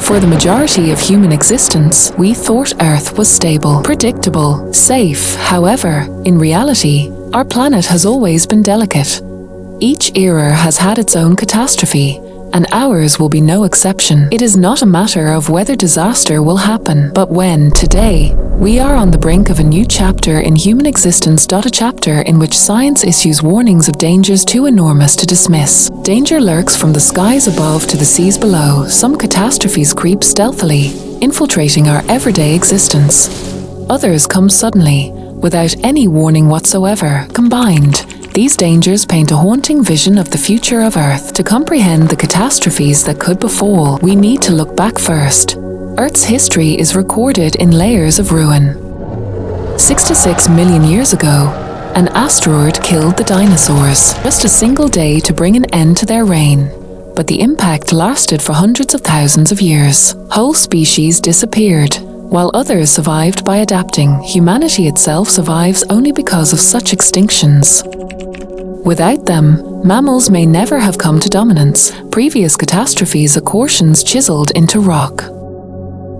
For the majority of human existence, we thought Earth was stable, predictable, safe. However, in reality, our planet has always been delicate. Each era has had its own catastrophe, and ours will be no exception. It is not a matter of whether disaster will happen, but when. Today, we are on the brink of a new chapter in human existence. A chapter in which science issues warnings of dangers too enormous to dismiss. Danger lurks from the skies above to the seas below. Some catastrophes creep stealthily, infiltrating our everyday existence. Others come suddenly, without any warning whatsoever. Combined, these dangers paint a haunting vision of the future of Earth. To comprehend the catastrophes that could befall, we need to look back first. Earth's history is recorded in layers of ruin. 66 million years ago, an asteroid killed the dinosaurs. Just a single day to bring an end to their reign. But the impact lasted for hundreds of thousands of years. Whole species disappeared, while others survived by adapting. Humanity itself survives only because of such extinctions. Without them, mammals may never have come to dominance. Previous catastrophes are cautions chiseled into rock.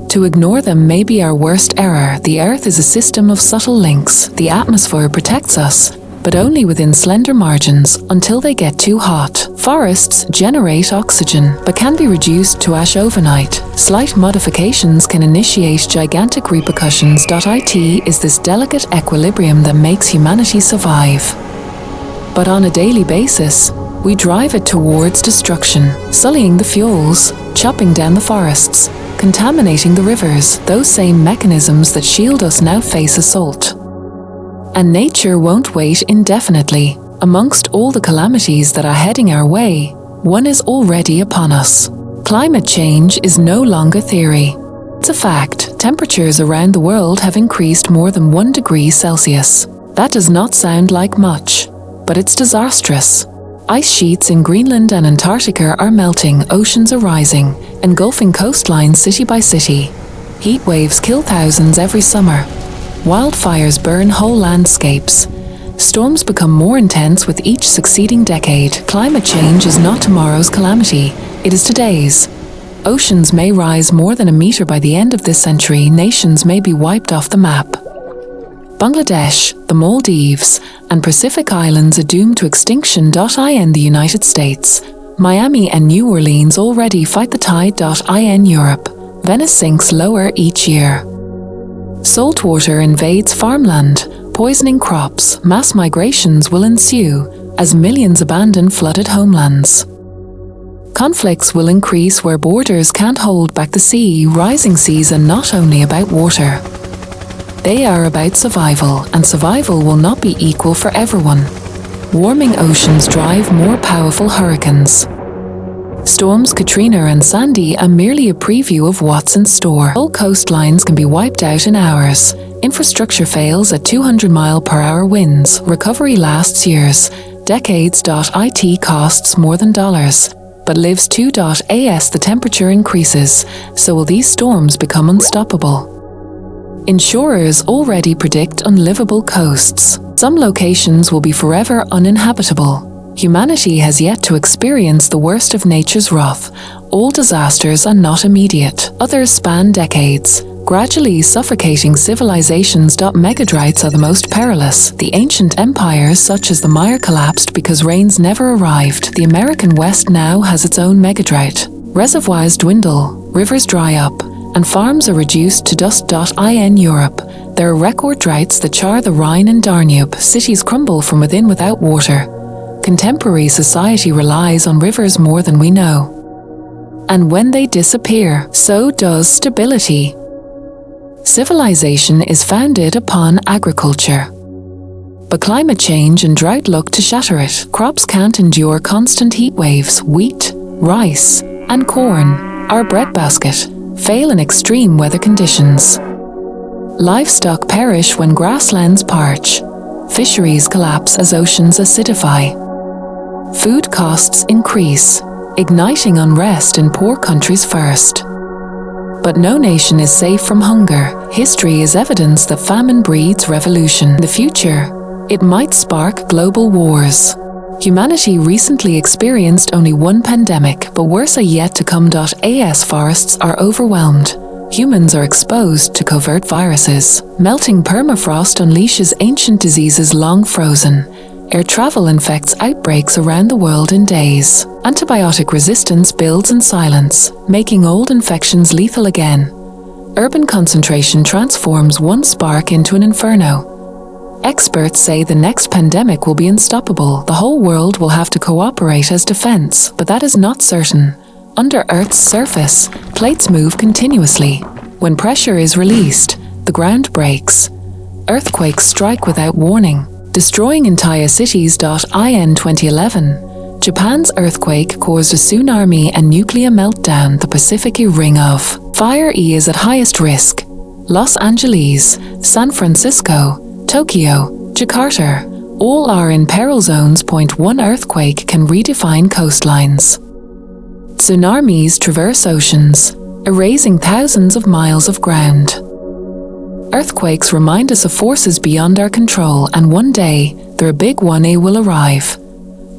To ignore them may be our worst error. The Earth is a system of subtle links. The atmosphere protects us, but only within slender margins until they get too hot. Forests generate oxygen, but can be reduced to ash overnight. Slight modifications can initiate gigantic repercussions. It is this delicate equilibrium that makes humanity survive. But on a daily basis, we drive it towards destruction, sullying the fuels, chopping down the forests, contaminating the rivers. Those same mechanisms that shield us now face assault. And nature won't wait indefinitely. Amongst all the calamities that are heading our way, one is already upon us. Climate change is no longer theory. It's a fact. Temperatures around the world have increased more than 1 degree Celsius. That does not sound like much, but it's disastrous. Ice sheets in Greenland and Antarctica are melting, oceans are rising, engulfing coastlines city by city. Heat waves kill thousands every summer. Wildfires burn whole landscapes. Storms become more intense with each succeeding decade. Climate change is not tomorrow's calamity, it is today's. Oceans may rise more than a meter by the end of this century. Nations may be wiped off the map. Bangladesh, the Maldives, and Pacific Islands are doomed to extinction. In the United States, Miami and New Orleans already fight the tide. In Europe, Venice sinks lower each year. Saltwater invades farmland, poisoning crops. Mass migrations will ensue as millions abandon flooded homelands. Conflicts will increase where borders can't hold back the sea. Rising seas are not only about water. They are about survival, and survival will not be equal for everyone. Warming oceans drive more powerful hurricanes. Storms Katrina and Sandy are merely a preview of what's in store. Whole coastlines can be wiped out in hours. Infrastructure fails at 200-mile-per-hour winds. Recovery lasts years, decades. It costs more than dollars, but lives too. As the temperature increases, so will these storms become unstoppable. Insurers already predict unlivable coasts. Some locations will be forever uninhabitable. Humanity has yet to experience the worst of nature's wrath. All disasters are not immediate. Others span decades, gradually suffocating civilizations. Megadrites are the most perilous. The ancient empires such as the Maya collapsed because rains never arrived. The American West now has its own megadrite. Reservoirs dwindle, rivers dry up, and farms are reduced to dust. In Europe, there are record droughts that char the Rhine and Danube. Cities crumble from within without water. Contemporary society relies on rivers more than we know. And when they disappear, so does stability. Civilization is founded upon agriculture. But climate change and drought look to shatter it. Crops can't endure constant heat waves. Wheat, rice, and corn, our breadbasket, fail in extreme weather conditions. Livestock perish when grasslands parch. Fisheries collapse as oceans acidify. Food costs increase, igniting unrest in poor countries first. But no nation is safe from hunger. History is evidence that famine breeds revolution. In the future, it might spark global wars. Humanity recently experienced only one pandemic, but worse are yet to come. As forests are overwhelmed, humans are exposed to covert viruses. Melting permafrost unleashes ancient diseases long frozen. Air travel infects outbreaks around the world in days. Antibiotic resistance builds in silence, making old infections lethal again. Urban concentration transforms one spark into an inferno. Experts say the next pandemic will be unstoppable. The whole world will have to cooperate as defense, but that is not certain. Under Earth's surface, plates move continuously. When pressure is released, the ground breaks. Earthquakes strike without warning, destroying entire cities. In 2011, Japan's earthquake caused a tsunami and nuclear meltdown. The Pacific Ring of Fire is at highest risk. Los Angeles, San Francisco, Tokyo, Jakarta, all are in peril zones. One earthquake can redefine coastlines. Tsunamis traverse oceans, erasing thousands of miles of ground. Earthquakes remind us of forces beyond our control, and one day, the big one will arrive.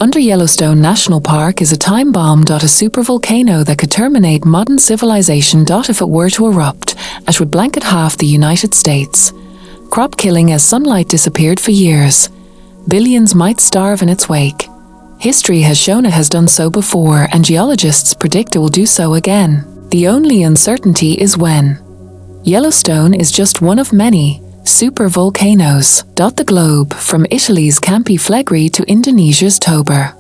Under Yellowstone National Park is a time bomb. A supervolcano that could terminate modern civilization. If it were to erupt, it would blanket half the United States. Crop killing as sunlight disappeared for years. Billions might starve in its wake. History has shown it has done so before, and geologists predict it will do so again. The only uncertainty is when. Yellowstone is just one of many supervolcanoes. The globe, from Italy's Campi Flegrei to Indonesia's Toba.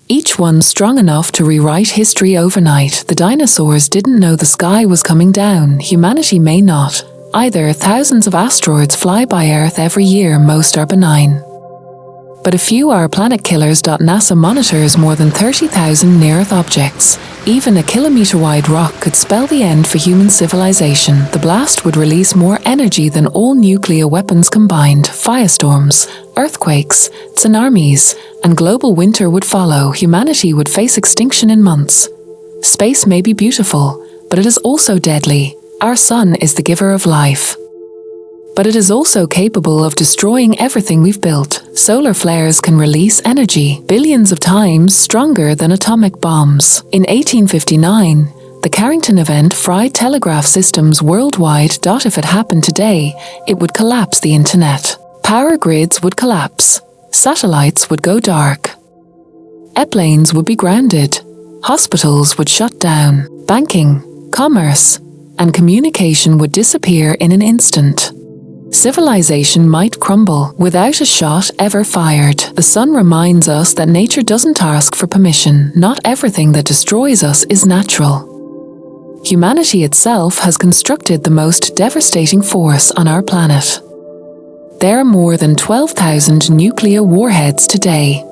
Each one strong enough to rewrite history overnight. The dinosaurs didn't know the sky was coming down. Humanity may not. Either thousands of asteroids fly by Earth every year. Most are benign, but a few are planet killers. NASA monitors more than 30,000 near-Earth objects. Even a kilometer-wide rock could spell the end for human civilization. The blast would release more energy than all nuclear weapons combined. Firestorms, earthquakes, tsunamis, and global winter would follow. Humanity would face extinction in months. Space may be beautiful, but it is also deadly. Our sun is the giver of life, but it is also capable of destroying everything we've built. Solar flares can release energy billions of times stronger than atomic bombs. In 1859, the Carrington event fried telegraph systems worldwide. If it happened today, it would collapse the internet. Power grids would collapse. Satellites would go dark. Airplanes would be grounded. Hospitals would shut down. Banking, commerce, and communication would disappear in an instant. Civilization might crumble without a shot ever fired. The sun reminds us that nature doesn't ask for permission. Not everything that destroys us is natural. Humanity itself has constructed the most devastating force on our planet. There are more than 12,000 nuclear warheads today,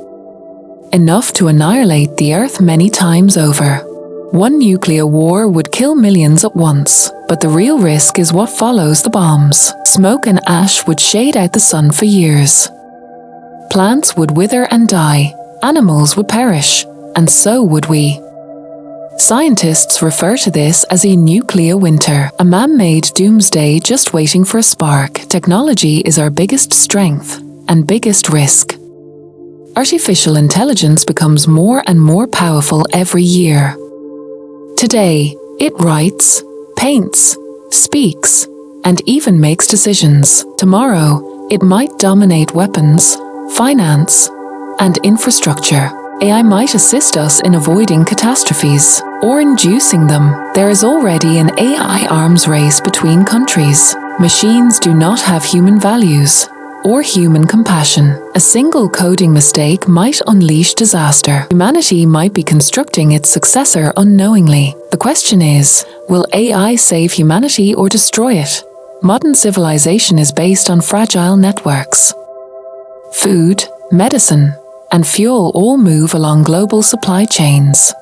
enough to annihilate the Earth many times over. One nuclear war would kill millions at once, but the real risk is what follows the bombs. Smoke and ash would shade out the sun for years. Plants would wither and die, animals would perish, and so would we. Scientists refer to this as a nuclear winter, a man-made doomsday just waiting for a spark. Technology is our biggest strength and biggest risk. Artificial intelligence becomes more and more powerful every year. Today, it writes, paints, speaks, and even makes decisions. Tomorrow, it might dominate weapons, finance, and infrastructure. AI might assist us in avoiding catastrophes or inducing them. There is already an AI arms race between countries. Machines do not have human values or human compassion. A single coding mistake might unleash disaster. Humanity might be constructing its successor unknowingly. The question is, will AI save humanity or destroy it? Modern civilization is based on fragile networks. Food, medicine, and fuel all move along global supply chains.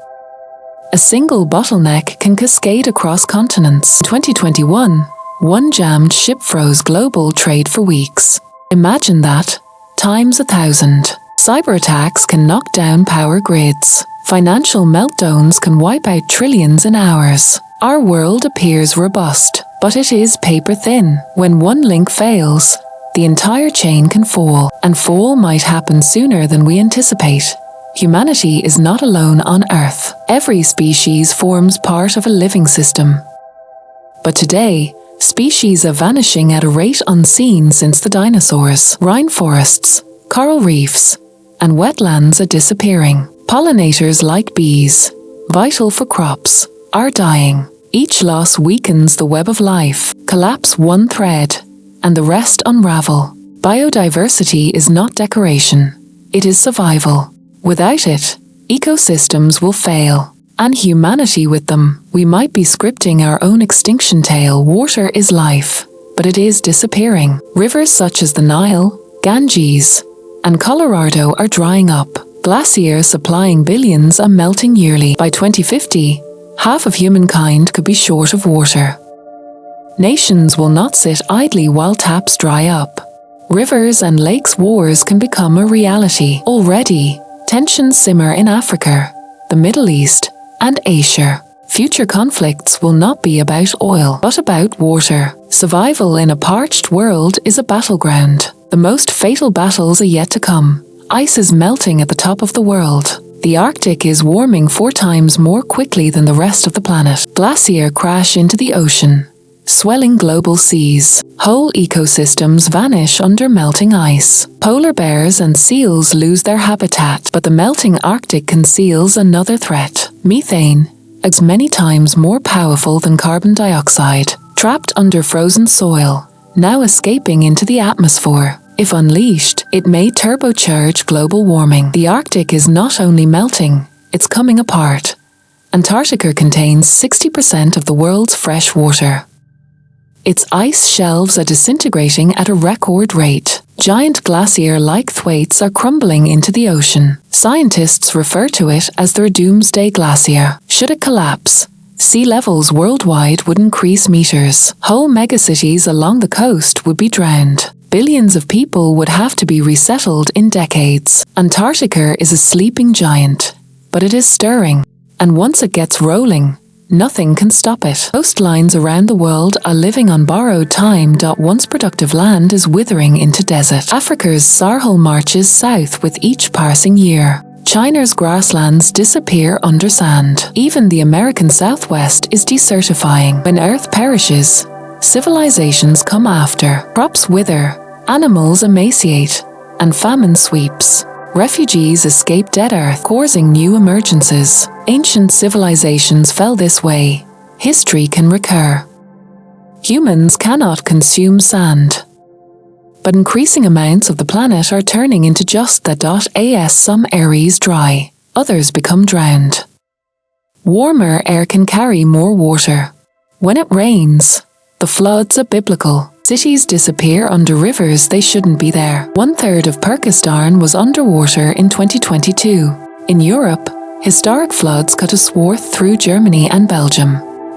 A single bottleneck can cascade across continents. In 2021, one jammed ship froze global trade for weeks. Imagine that, times 1,000. Cyber attacks can knock down power grids. Financial meltdowns can wipe out trillions in hours. Our world appears robust, but it is paper thin. When one link fails, the entire chain can fall, and fall might happen sooner than we anticipate. Humanity is not alone on Earth. Every species forms part of a living system. But today, species are vanishing at a rate unseen since the dinosaurs. Rainforests, coral reefs, and wetlands are disappearing. Pollinators like bees, vital for crops, are dying. Each loss weakens the web of life. Collapse one thread, and the rest unravel. Biodiversity is not decoration. It is survival. Without it, ecosystems will fail, and humanity with them. We might be scripting our own extinction tale. Water is life, but it is disappearing. Rivers such as the Nile, Ganges, and Colorado are drying up. Glaciers supplying billions are melting yearly. By 2050, half of humankind could be short of water. Nations will not sit idly while taps dry up. Rivers and lakes wars can become a reality. Already, tensions simmer in Africa, the Middle East, and Asia. Future conflicts will not be about oil, but about water. Survival in a parched world is a battleground. The most fatal battles are yet to come. Ice is melting at the top of the world. The Arctic is warming 4 times more quickly than the rest of the planet. Glaciers crash into the ocean, swelling global seas. Whole ecosystems vanish under melting ice. Polar bears and seals lose their habitat, but the melting Arctic conceals another threat. Methane, as many times more powerful than carbon dioxide, trapped under frozen soil, now escaping into the atmosphere. If unleashed, it may turbocharge global warming. The Arctic is not only melting, it's coming apart. Antarctica contains 60% of the world's fresh water. Its ice shelves are disintegrating at a record rate. Giant glacier-like thwaites are crumbling into the ocean. Scientists refer to it as their doomsday glacier. Should it collapse, sea levels worldwide would increase meters. Whole megacities along the coast would be drowned. Billions of people would have to be resettled in decades. Antarctica is a sleeping giant, but it is stirring, and once it gets rolling, nothing can stop it. Coastlines around the world are living on borrowed time. Once productive land is withering into desert. Africa's Sahel marches south with each passing year. China's grasslands disappear under sand. Even the American Southwest is desertifying. When Earth perishes, civilizations come after. Crops wither, animals emaciate, and famine sweeps. Refugees escape dead Earth, causing new emergences. Ancient civilizations fell this way. History can recur. Humans cannot consume sand, but increasing amounts of the planet are turning into just that. As some areas dry, others become drowned. Warmer air can carry more water. When it rains, the floods are biblical. Cities disappear under rivers they shouldn't be there. 1/3 of Pakistan was underwater in 2022. In Europe, historic floods cut a swath through Germany and Belgium.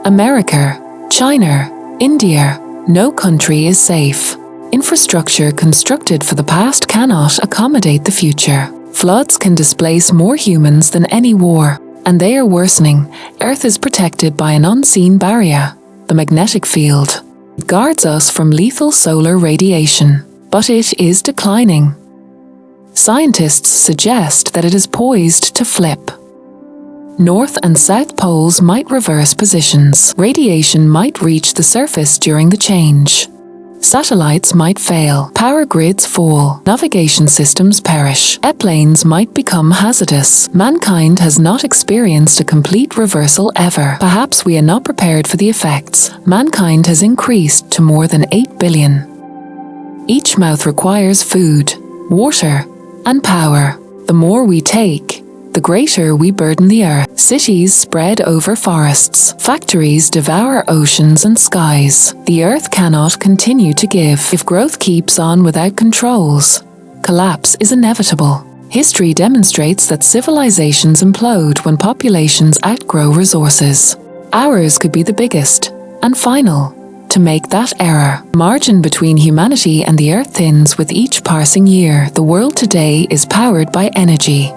America, China, India, no country is safe. Infrastructure constructed for the past cannot accommodate the future. Floods can displace more humans than any war, and they are worsening. Earth is protected by an unseen barrier, the magnetic field. It guards us from lethal solar radiation, but it is declining. Scientists suggest that it is poised to flip. North and South poles might reverse positions. Radiation might reach the surface during the change. Satellites might fail. Power grids fall. Navigation systems perish. Airplanes might become hazardous. Mankind has not experienced a complete reversal ever. Perhaps we are not prepared for the effects. Mankind has increased to more than 8 billion. Each mouth requires food, water, and power. The more we take, the greater we burden the earth. Cities spread over forests. Factories devour oceans and skies. The earth cannot continue to give. If growth keeps on without controls, collapse is inevitable. History demonstrates that civilizations implode when populations outgrow resources. Ours could be the biggest and final to make that error. Margin between humanity and the earth thins with each passing year. The world today is powered by energy.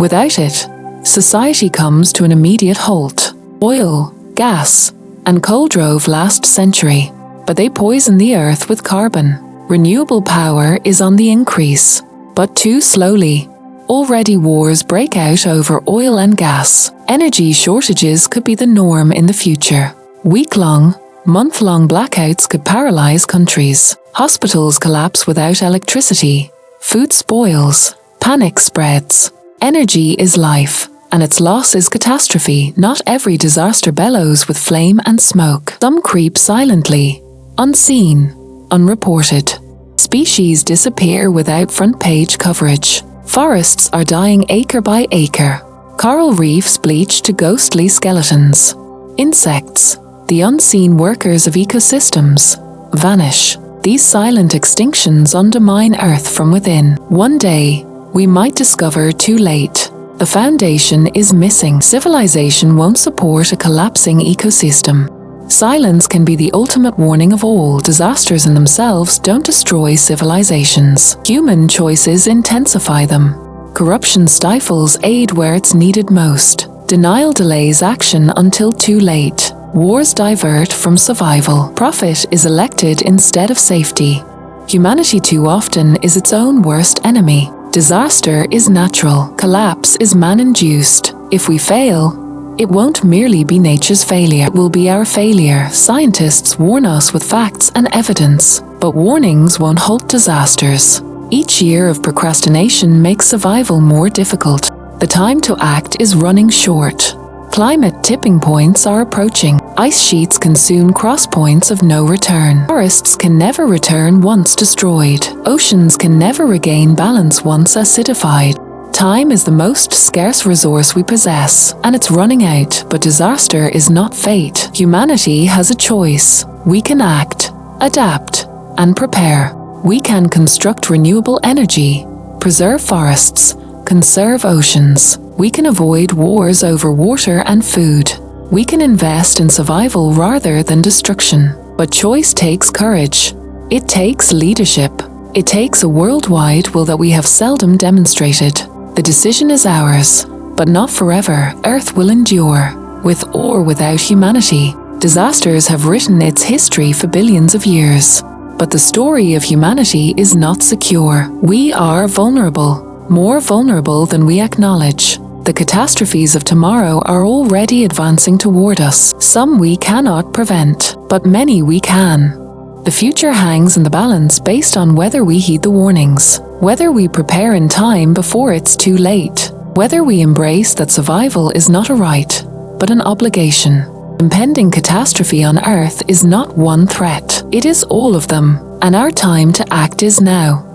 Without it, society comes to an immediate halt. Oil, gas, and coal drove last century, but they poison the earth with carbon. Renewable power is on the increase, but too slowly. Already wars break out over oil and gas. Energy shortages could be the norm in the future. Week-long, month-long blackouts could paralyze countries. Hospitals collapse without electricity. Food spoils. Panic spreads. Energy is life, and its loss is catastrophe. Not every disaster bellows with flame and smoke. Some creep silently, unseen, unreported. Species disappear without front-page coverage. Forests are dying acre by acre. Coral reefs bleach to ghostly skeletons. Insects, the unseen workers of ecosystems, vanish. These silent extinctions undermine Earth from within. One day, we might discover too late. The foundation is missing. Civilization won't support a collapsing ecosystem. Silence can be the ultimate warning of all. Disasters in themselves don't destroy civilizations. Human choices intensify them. Corruption stifles aid where it's needed most. Denial delays action until too late. Wars divert from survival. Profit is elected instead of safety. Humanity too often is its own worst enemy. Disaster is natural. Collapse is man-induced. If we fail, it won't merely be nature's failure, it will be our failure. Scientists warn us with facts and evidence, but warnings won't halt disasters. Each year of procrastination makes survival more difficult. The time to act is running short. Climate tipping points are approaching. Ice sheets can soon cross points of no return. Forests can never return once destroyed. Oceans can never regain balance once acidified. Time is the most scarce resource we possess, and it's running out, but disaster is not fate. Humanity has a choice. We can act, adapt, and prepare. We can construct renewable energy, preserve forests, conserve oceans. We can avoid wars over water and food. We can invest in survival rather than destruction. But choice takes courage. It takes leadership. It takes a worldwide will that we have seldom demonstrated. The decision is ours, but not forever. Earth will endure, with or without humanity. Disasters have written its history for billions of years. But the story of humanity is not secure. We are vulnerable, more vulnerable than we acknowledge. The catastrophes of tomorrow are already advancing toward us. Some we cannot prevent, but many we can. The future hangs in the balance based on whether we heed the warnings, whether we prepare in time before it's too late, whether we embrace that survival is not a right, but an obligation. Impending catastrophe on Earth is not one threat, it is all of them, and our time to act is now.